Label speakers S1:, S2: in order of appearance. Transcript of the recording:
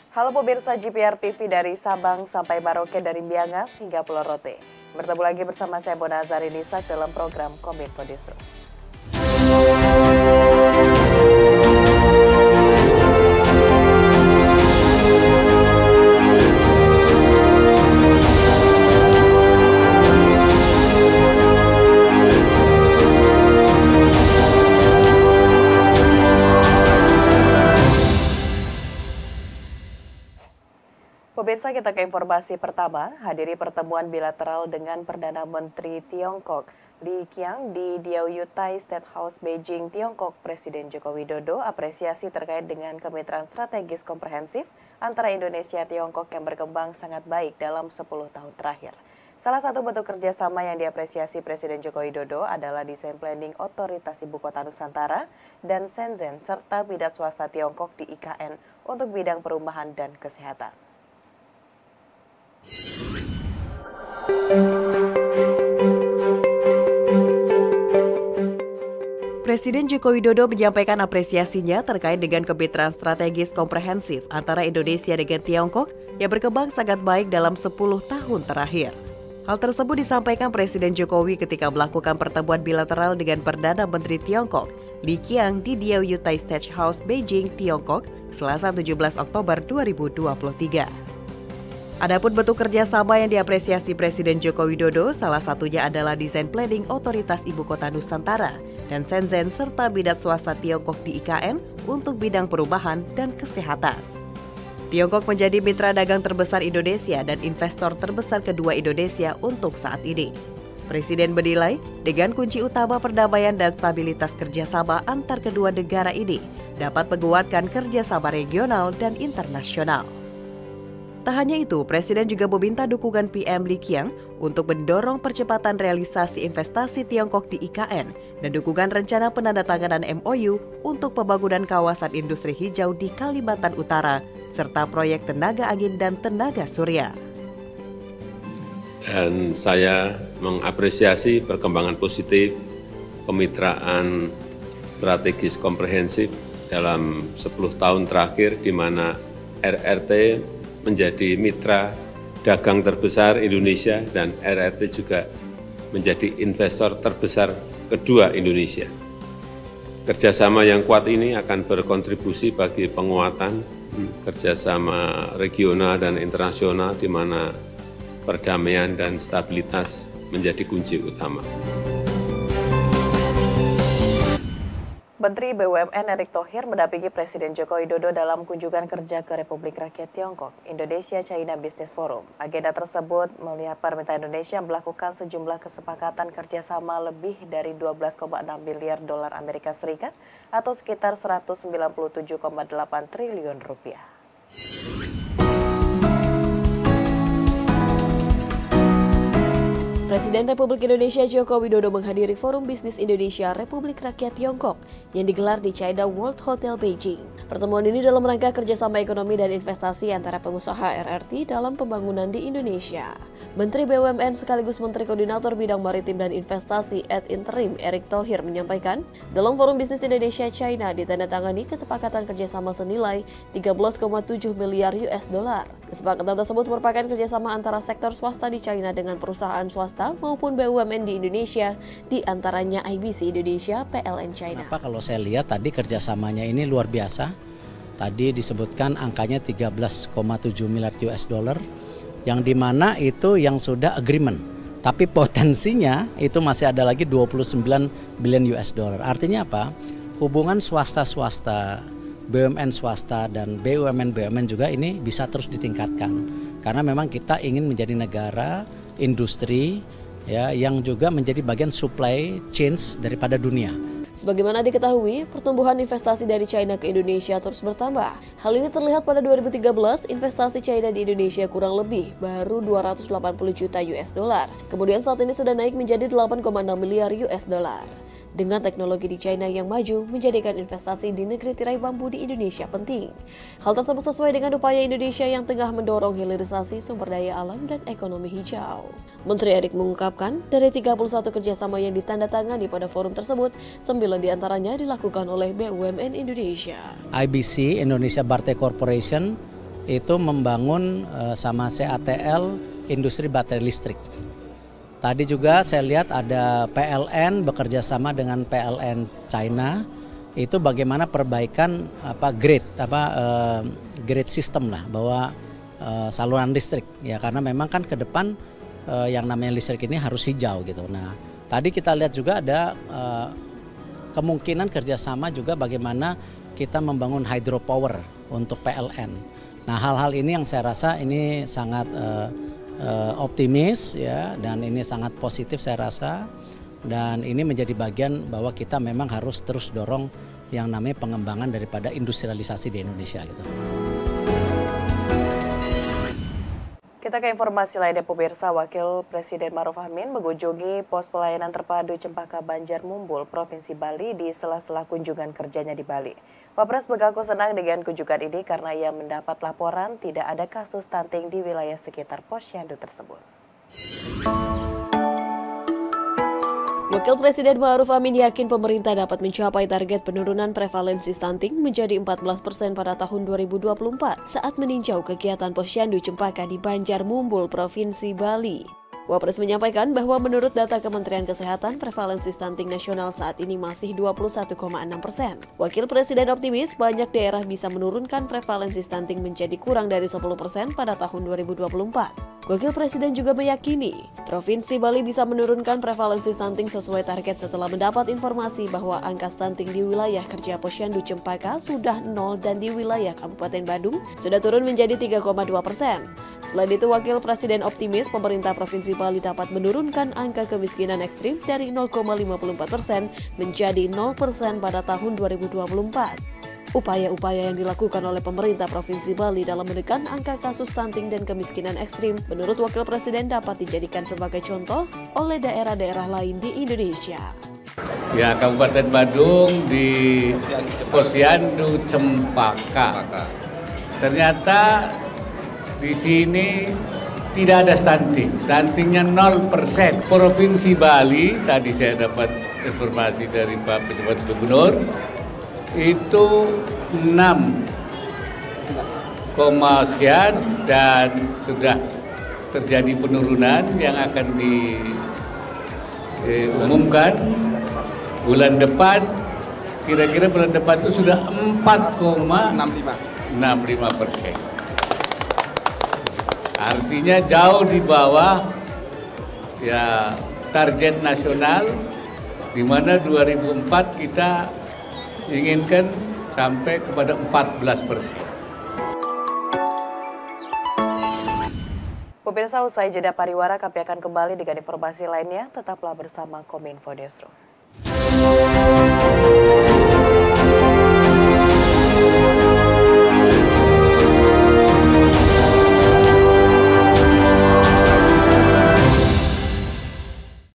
S1: Halo pemirsa GPR TV dari Sabang sampai Merauke, dari Miangas hingga Pulau Rote. Bertemu lagi bersama saya Bona Azharinisak dalam program Kominfo Newsroom. Pemirsa, kita ke informasi pertama. Hadiri pertemuan bilateral dengan Perdana Menteri Tiongkok Li Qiang di Diaoyutai State House, Beijing, Tiongkok. Presiden Joko Widodo apresiasi terkait dengan kemitraan strategis komprehensif antara Indonesia dan Tiongkok yang berkembang sangat baik dalam 10 tahun terakhir. Salah satu bentuk kerjasama yang diapresiasi Presiden Joko Widodo adalah desain planning Otoritas Ibu Kota Nusantara dan Shenzhen serta bidang swasta Tiongkok di IKN untuk bidang perumahan dan kesehatan. Presiden Joko Widodo menyampaikan apresiasinya terkait dengan kemitraan strategis komprehensif antara Indonesia dengan Tiongkok yang berkembang sangat baik dalam 10 tahun terakhir. Hal tersebut disampaikan Presiden Jokowi ketika melakukan pertemuan bilateral dengan Perdana Menteri Tiongkok Li Qiang di Diaoyutai State House, Beijing, Tiongkok, Selasa 17 Oktober 2023. Adapun bentuk kerjasama yang diapresiasi Presiden Joko Widodo, salah satunya adalah desain planning Otoritas Ibu Kota Nusantara dan Shenzhen serta bidang swasta Tiongkok di IKN untuk bidang perumahan dan kesehatan. Tiongkok menjadi mitra dagang terbesar Indonesia dan investor terbesar kedua Indonesia untuk saat ini. Presiden menilai dengan kunci utama perdamaian dan stabilitas kerjasama antar kedua negara ini dapat menguatkan kerjasama regional dan internasional. Tak hanya itu, Presiden juga meminta dukungan PM Li Qiang untuk mendorong percepatan realisasi investasi Tiongkok di IKN dan dukungan rencana penandatanganan MOU untuk pembangunan kawasan industri hijau di Kalimantan Utara serta proyek tenaga angin dan tenaga surya.
S2: Dan saya mengapresiasi perkembangan positif kemitraan strategis komprehensif dalam 10 tahun terakhir di mana RRT menjadi mitra dagang terbesar Indonesia dan RRT juga menjadi investor terbesar kedua Indonesia. Kerjasama yang kuat ini akan berkontribusi bagi penguatan kerjasama regional dan internasional di mana perdamaian dan stabilitas menjadi kunci utama.
S1: Menteri BUMN Erick Thohir mendampingi Presiden Joko Widodo dalam kunjungan kerja ke Republik Rakyat Tiongkok, Indonesia-China Business Forum. Agenda tersebut melihat permintaan Indonesia melakukan sejumlah kesepakatan kerjasama lebih dari 12,6 miliar dolar Amerika Serikat atau sekitar 197,8 triliun rupiah. Presiden Republik Indonesia Joko Widodo menghadiri Forum Bisnis Indonesia Republik Rakyat Tiongkok yang digelar di China World Hotel Beijing. Pertemuan ini dalam rangka kerjasama ekonomi dan investasi antara pengusaha RRT dalam pembangunan di Indonesia. Menteri BUMN sekaligus Menteri Koordinator Bidang Maritim dan Investasi ad interim Erick Thohir menyampaikan, dalam Forum Bisnis Indonesia-China ditandatangani kesepakatan kerjasama senilai 13,7 miliar US dollar. Kesepakatan tersebut merupakan kerjasama antara sektor swasta di China dengan perusahaan swasta maupun BUMN di Indonesia, di antaranya IBC Indonesia, PLN China.
S3: Kenapa kalau saya lihat tadi kerjasamanya ini luar biasa. Tadi disebutkan angkanya 13,7 miliar US dollar. Yang dimana itu yang sudah agreement, tapi potensinya itu masih ada lagi 29 billion US dollar. Artinya apa? Hubungan swasta-swasta, BUMN swasta dan BUMN juga ini bisa terus ditingkatkan. Karena memang kita ingin menjadi negara industri ya yang juga menjadi bagian supply chains daripada dunia.
S4: Sebagaimana diketahui, pertumbuhan investasi dari China ke Indonesia terus bertambah. Hal ini terlihat pada 2013, investasi China di Indonesia kurang lebih baru 280 juta US dollar. Kemudian saat ini sudah naik menjadi 8,6 miliar US dollar. Dengan teknologi di China yang maju, menjadikan investasi di negeri tirai bambu di Indonesia penting. Hal tersebut sesuai dengan upaya Indonesia yang tengah mendorong hilirisasi sumber daya alam dan ekonomi hijau. Menteri Erick mengungkapkan, dari 31 kerjasama yang ditandatangani pada forum tersebut, 9 diantaranya dilakukan oleh BUMN Indonesia.
S3: IBC, Indonesia Barte Corporation, itu membangun sama CATL industri baterai listrik. Tadi juga saya lihat ada PLN bekerja sama dengan PLN China, itu bagaimana perbaikan grid system lah, bahwa saluran listrik ya, karena memang kan ke depan yang namanya listrik ini harus hijau gitu. Nah, tadi kita lihat juga ada kemungkinan kerjasama juga bagaimana kita membangun hydropower untuk PLN. Nah, hal-hal ini yang saya rasa ini sangat optimis ya, dan ini sangat positif saya rasa, dan ini menjadi bagian bahwa kita memang harus terus dorong yang namanya pengembangan daripada industrialisasi di Indonesia gitu.
S1: Kita ke informasi lainnya pemirsa, Wakil Presiden Ma'ruf Amin mengunjungi pos pelayanan terpadu Cempaka Banjar Mumbul, Provinsi Bali di sela-sela kunjungan kerjanya di Bali. Wapres mengaku senang dengan kunjungan ini karena ia mendapat laporan tidak ada kasus stunting di wilayah sekitar posyandu tersebut.
S4: Wakil Presiden Ma'ruf Amin yakin pemerintah dapat mencapai target penurunan prevalensi stunting menjadi 14% pada tahun 2024 saat meninjau kegiatan posyandu Cempaka di Banjar Mumbul, Provinsi Bali. Wapres menyampaikan bahwa menurut data Kementerian Kesehatan, prevalensi stunting nasional saat ini masih 21,6%. Wakil Presiden optimis banyak daerah bisa menurunkan prevalensi stunting menjadi kurang dari 10% pada tahun 2024. Wakil Presiden juga meyakini Provinsi Bali bisa menurunkan prevalensi stunting sesuai target setelah mendapat informasi bahwa angka stunting di wilayah kerja posyandu Cempaka sudah 0 dan di wilayah Kabupaten Badung sudah turun menjadi 3,2%. Selain itu, Wakil Presiden optimis pemerintah Provinsi Bali dapat menurunkan angka kemiskinan ekstrim dari 0,54% menjadi 0% pada tahun 2024. Upaya-upaya yang dilakukan oleh pemerintah Provinsi Bali dalam menekan angka kasus stunting dan kemiskinan ekstrim, menurut Wakil Presiden dapat dijadikan sebagai contoh oleh daerah-daerah lain di Indonesia.
S5: Ya, Kabupaten Badung di Posyandu Cempaka. Ternyata di sini tidak ada stunting, stuntingnya 0%. Provinsi Bali, tadi saya dapat informasi dari Pak Pejabat Gubernur, itu 6, sekian dan sudah terjadi penurunan yang akan diumumkan bulan depan. Kira-kira bulan depan itu sudah 4,65%. Artinya jauh di bawah ya target nasional, di mana 2004 kita inginkan sampai kepada 14%.
S1: Pemirsa, usai jeda pariwara, kami akan kembali dengan informasi lainnya. Tetaplah bersama Kominfo Newsroom.